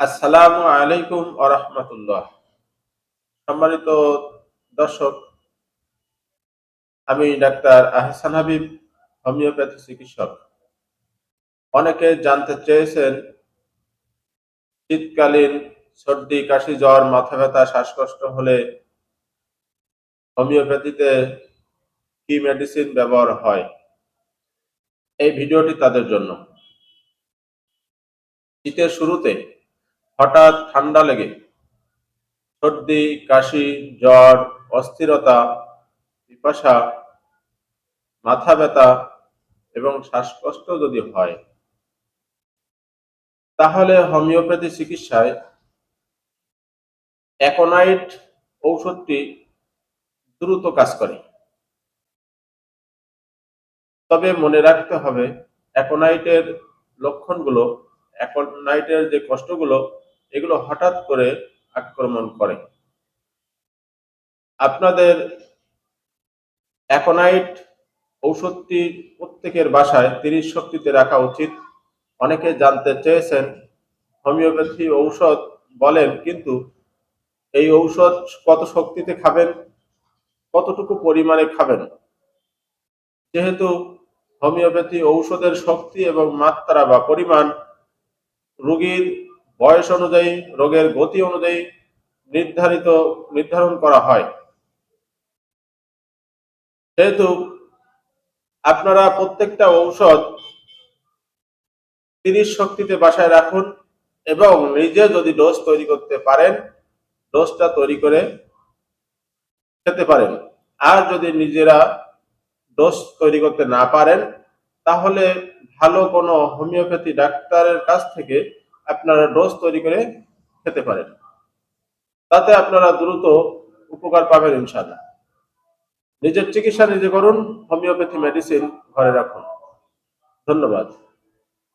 আসসালামু আলাইকুম ওয়া রাহমাতুল্লাহ। সম্মানিত দর্শক, আমি ডাক্তার আহসান হাবিব, হোমিওপ্যাথি চিকিৎসক। অনেকে জানতে চেয়েছেন শীতকালীন সর্দি, কাশি, জ্বর, মাথা ব্যথা, শ্বাসকষ্ট হলে হোমিওপ্যাথিতে কি মেডিসিন ব্যবহার হয়। এই ভিডিওটি তাদের জন্য। শীতের শুরুতে হঠাৎ ঠান্ডা লেগে সর্দি, কাশি, জ্বর, অস্থিরতা, পিপাসা, মাথা ব্যথা এবং শ্বাসকষ্ট যদি হয়, তাহলে হোমিওপ্যাথি চিকিৎসায় অ্যাকোনাইট ঔষধটি দ্রুত কাজ করে। তবে মনে রাখতে হবে, অ্যাকোনাইটের লক্ষণগুলো, অ্যাকোনাইটের যে কষ্টগুলো, এগুলো হঠাৎ করে আক্রমণ করে। আপনাদের অ্যাকোনাইট ঔষধটি প্রত্যেকের বাসায় 30 শক্তিতে রাখা উচিত। অনেকে জানতে চেয়েছেন হোমিওপ্যাথি ঔষধ বলেন, কিন্তু এই ঔষধ কত শক্তিতে খাবেন, কতটুকু পরিমাণে খাবেন। যেহেতু হোমিওপ্যাথি ঔষধের শক্তি এবং মাত্রা বা পরিমাণ রোগীর বয়স অনুযায়ী, রোগের গতি অনুযায়ী নির্ধারণ করা হয়। যেহেতু আপনারা প্রত্যেকটা ঔষধ 30 শক্তিতে বাসায় রাখুন এবং নিজে যদি ডোজ তৈরি করতে পারেন, ডোজটা তৈরি করে খেতে পারেন। আর যদি নিজেরা ডোজ তৈরি করতে না পারেন, তাহলে ভালো কোনো হোমিওপ্যাথি ডাক্তারের কাছ থেকে আপনারা ডোজ তৈরি করে খেতে পারেন। তাতে আপনারা দ্রুত উপকার পাবেন ইনশাআল্লাহ। নিজের চিকিৎসা নিজে করুন, হোমিওপ্যাথি মেডিসিন ঘরে রাখুন। ধন্যবাদ।